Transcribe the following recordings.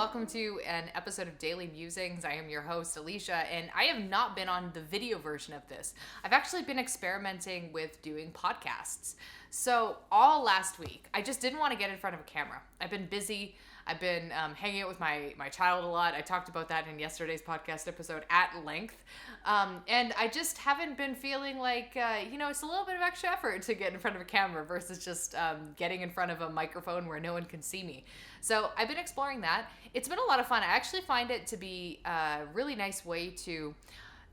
welcome to an episode of Daily Musings. I am your host, Allysia, and I have not been on the video version of this. I've actually been experimenting with doing podcasts. So all last week, I just didn't want to get in front of a camera. I've been busy. I've been hanging out with my child a lot. I talked about that in yesterday's podcast episode at length. And I just haven't been feeling like, it's a little bit of extra effort to get in front of a camera versus just getting in front of a microphone where no one can see me. So I've been exploring that. It's been a lot of fun. I actually find it to be a really nice way to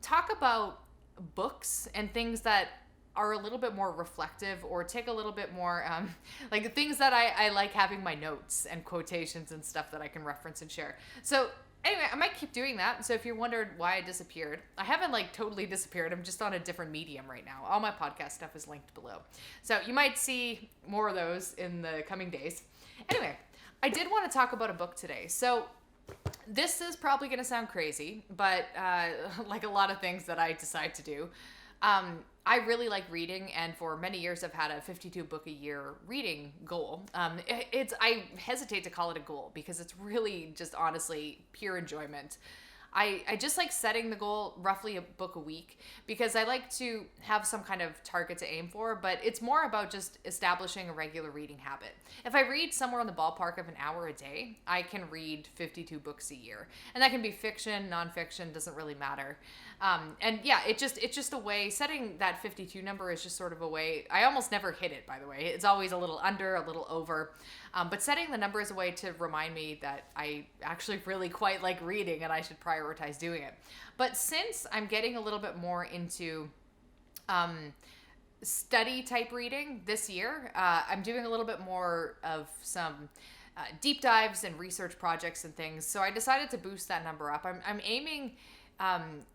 talk about books and things that are a little bit more reflective or take a little bit more, like the things that I like having my notes and quotations and stuff that I can reference and share. So anyway, I might keep doing that. So if you're wondering why I disappeared, I haven't totally disappeared. I'm just on a different medium right now. All my podcast stuff is linked below. So you might see more of those in the coming days. Anyway, I did want to talk about a book today. So this is probably going to sound crazy, but like a lot of things that I decide to do, I really like reading, and for many years I've had a 52 book a year reading goal. I hesitate to call it a goal because it's really just honestly pure enjoyment. I just like setting the goal roughly a book a week because I like to have some kind of target to aim for, but it's more about just establishing a regular reading habit. If I read somewhere in the ballpark of an hour a day, I can read 52 books a year. And that can be fiction, nonfiction, doesn't really matter. And yeah, it's just a way, setting that 52 number is just sort of a way. I almost never hit it, by the way. It's always a little under, a little over. But setting the number is a way to remind me that I actually really quite like reading and I should prioritize doing it. But since I'm getting a little bit more into study type reading this year, I'm doing a little bit more of some deep dives and research projects and things. So I decided to boost that number up. I'm aiming...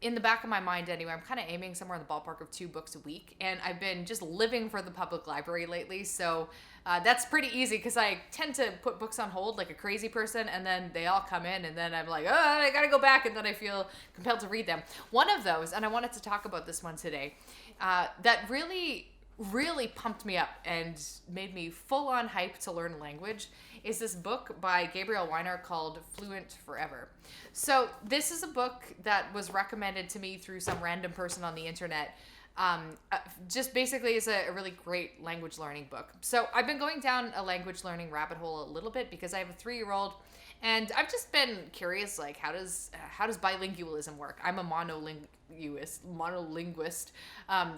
in the back of my mind anyway, I'm kind of aiming somewhere in the ballpark of 2 books a week, and I've been just living for the public library lately, so that's pretty easy because I tend to put books on hold like a crazy person, and then they all come in, and then I'm like, oh, I gotta go back, and then I feel compelled to read them. One of those, and I wanted to talk about this one today, that really pumped me up and made me full-on hype to learn language is this book by Gabriel Weiner called Fluent Forever. So this is a book that was recommended to me through some random person on the internet. Just basically is a really great language learning book. So I've been going down a language learning rabbit hole a little bit because I have a 3-year-old, and I've just been curious, like, how does bilingualism work? I'm a monolinguist.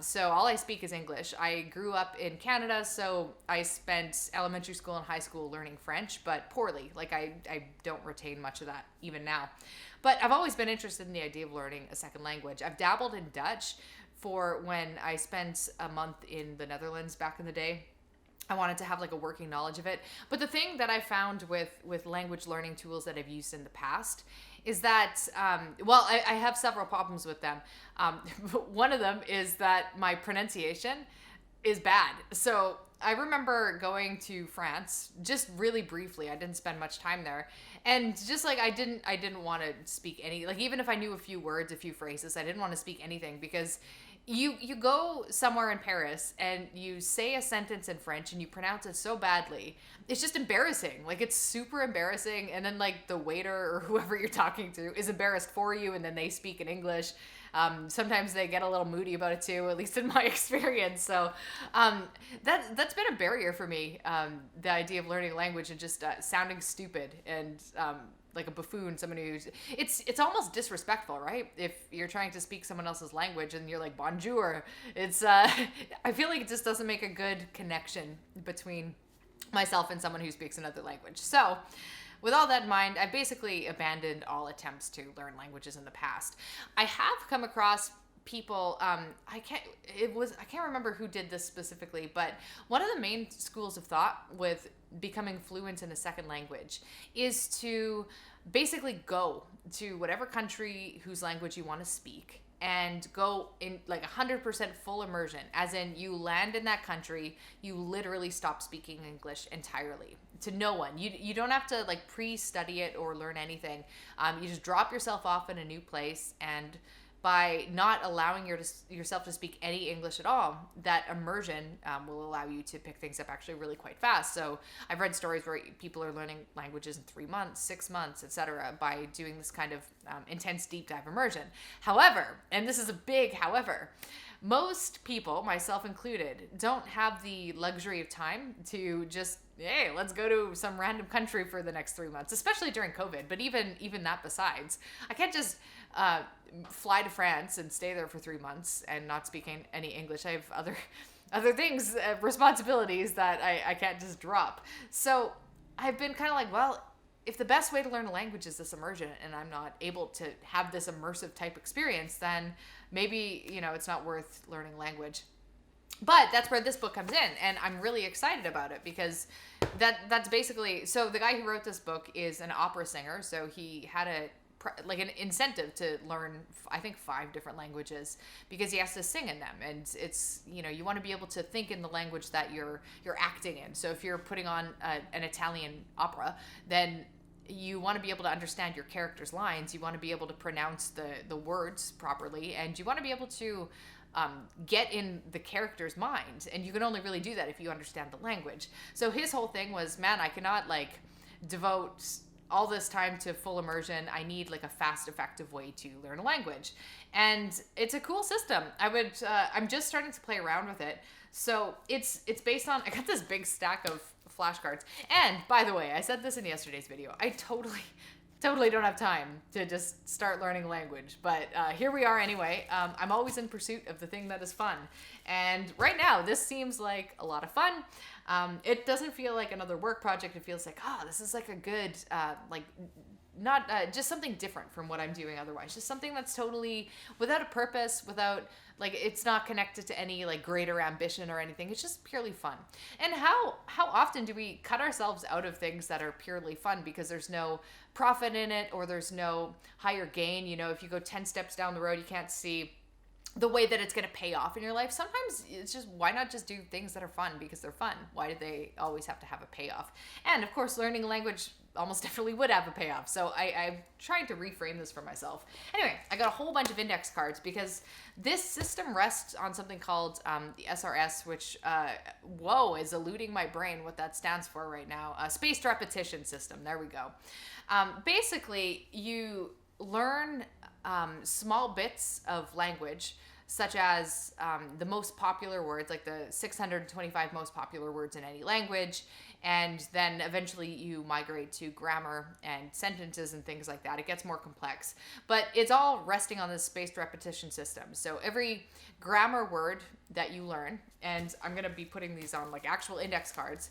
So all I speak is English. I grew up in Canada, so I spent elementary school and high school learning French, but poorly. Like, I don't retain much of that even now. But I've always been interested in the idea of learning a second language. I've dabbled in Dutch for when I spent a month in the Netherlands back in the day. I wanted to have like a working knowledge of it. But the thing that I found with language learning tools that I've used in the past is that, I have several problems with them. One of them is that my pronunciation is bad. So I remember going to France just really briefly. I didn't spend much time there. And just like I didn't want to speak any, like even if I knew a few words, a few phrases, I didn't want to speak anything because you go somewhere in Paris and you say a sentence in French and you pronounce it so badly. It's just embarrassing. Like, it's super embarrassing. And then like the waiter or whoever you're talking to is embarrassed for you, and then they speak in English. Sometimes they get a little moody about it too, at least in my experience. So that's been a barrier for me, the idea of learning language and just sounding stupid and like a buffoon, someone who's... It's almost disrespectful, right? If you're trying to speak someone else's language and you're like, bonjour. It's... I feel like it just doesn't make a good connection between myself and someone who speaks another language. So... with all that in mind, I basically abandoned all attempts to learn languages in the past. I have come across people, I can't remember who did this specifically, but one of the main schools of thought with becoming fluent in a second language is to basically go to whatever country whose language you want to speak and go in like 100% full immersion, as in you land in that country, you literally stop speaking English entirely to no one. You don't have to like pre-study it or learn anything. You just drop yourself off in a new place, and by not allowing yourself to speak any English at all, that immersion will allow you to pick things up actually really quite fast. So I've read stories where people are learning languages in 3 months, 6 months, etc., by doing this kind of intense deep dive immersion. However, and this is a big however, most people, myself included, don't have the luxury of time to just, hey, let's go to some random country for the next 3 months, especially during COVID. But even that besides, I can't just fly to France and stay there for 3 months and not speaking any English. I have other things, responsibilities that I can't just drop. So I've been kind of like, well, if the best way to learn a language is this immersion and I'm not able to have this immersive type experience, then maybe, it's not worth learning language. But that's where this book comes in, and I'm really excited about it because that's basically, so the guy who wrote this book is an opera singer, so he had an incentive to learn, I think, 5 different languages because he has to sing in them, and it's, you want to be able to think in the language that you're acting in. So if you're putting on an Italian opera, then you want to be able to understand your character's lines, you want to be able to pronounce the words properly, and you want to be able to get in the character's mind, and you can only really do that if you understand the language. So his whole thing was, man, I cannot devote all this time to full immersion. I need a fast, effective way to learn a language, and it's a cool system. I'm just starting to play around with it. So it's based on, I got this big stack of flashcards, and by the way, I said this in yesterday's video, I totally don't have time to just start learning language, but here we are anyway. I'm always in pursuit of the thing that is fun, and right now this seems like a lot of fun. It doesn't feel like another work project. It feels like, this is a good not just something different from what I'm doing otherwise, just something that's totally without a purpose, without it's not connected to any greater ambition or anything. It's just purely fun. And how often do we cut ourselves out of things that are purely fun because there's no profit in it or there's no higher gain? If you go 10 steps down the road, you can't see the way that it's going to pay off in your life. Sometimes it's just, why not just do things that are fun because they're fun? Why do they always have to have a payoff? And of course, learning a language almost definitely would have a payoff. So I'm trying to reframe this for myself. Anyway, I got a whole bunch of index cards because this system rests on something called the SRS, which, is eluding my brain what that stands for right now. Spaced repetition system. There we go. Basically, you learn small bits of language, such as the most popular words, like the 625 most popular words in any language, and then eventually you migrate to grammar and sentences and things like that. It gets more complex, but it's all resting on this spaced repetition system. So every grammar word that you learn, and I'm going to be putting these on actual index cards,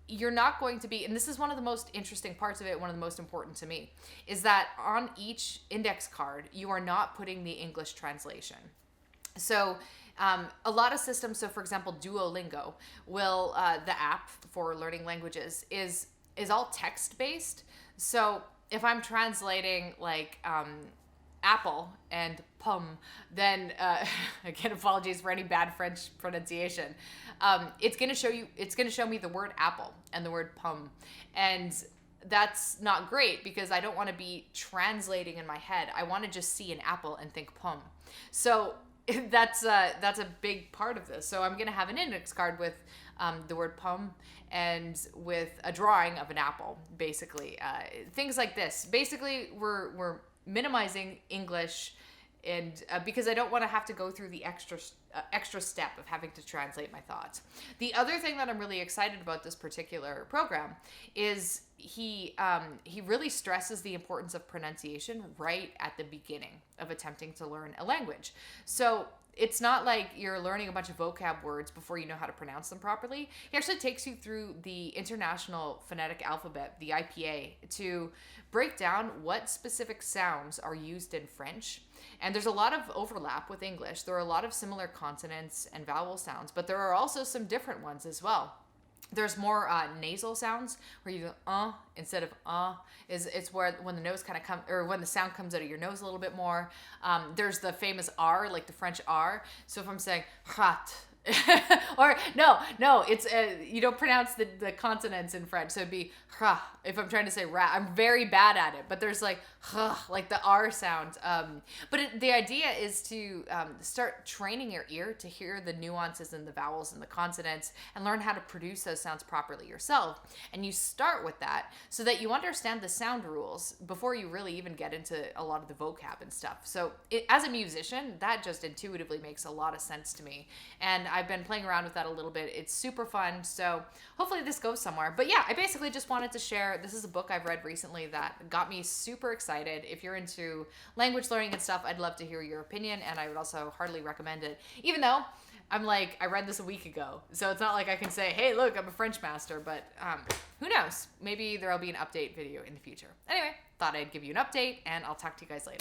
you're not going to be, and this is one of the most interesting parts of it, one of the most important to me, is that on each index card, you are not putting the English translation. So a lot of systems, so for example, Duolingo will, the app for learning languages is all text-based. So if I'm translating apple and pomme, then again, apologies for any bad French pronunciation. It's going to show me the word apple and the word pomme, and that's not great because I don't want to be translating in my head. I want to just see an apple and think pomme. So that's a big part of this. So I'm going to have an index card with the word pomme and with a drawing of an apple, basically. Things like this. Basically, we're minimizing English, and because I don't want to have to go through the extra step of having to translate my thoughts. The other thing that I'm really excited about this particular program is he really stresses the importance of pronunciation right at the beginning of attempting to learn a language. So it's not like you're learning a bunch of vocab words before you know how to pronounce them properly. He actually takes you through the International Phonetic Alphabet, the IPA, to break down what specific sounds are used in French. And there's a lot of overlap with English. There are a lot of similar consonants and vowel sounds, but there are also some different ones as well. There's more nasal sounds where you go instead of it's where when the nose kind of comes, or when the sound comes out of your nose a little bit more. There's the famous R, like the French R. So if I'm saying rat, Or no, it's you don't pronounce the consonants in French, so it'd be if I'm trying to say rat. I'm very bad at it, but there's like the R sound. But the idea is to start training your ear to hear the nuances in the vowels and the consonants, and learn how to produce those sounds properly yourself. And you start with that so that you understand the sound rules before you really even get into a lot of the vocab and stuff. So as a musician, that just intuitively makes a lot of sense to me, and I've been playing around with that a little bit. It's super fun, so hopefully this goes somewhere. But yeah, I basically just wanted to share, this is a book I've read recently that got me super excited. If you're into language learning and stuff, I'd love to hear your opinion, and I would also heartily recommend it. Even though I'm like, I read this a week ago, so it's not like I can say, hey, look, I'm a French master, but who knows? Maybe there'll be an update video in the future. Anyway, thought I'd give you an update, and I'll talk to you guys later.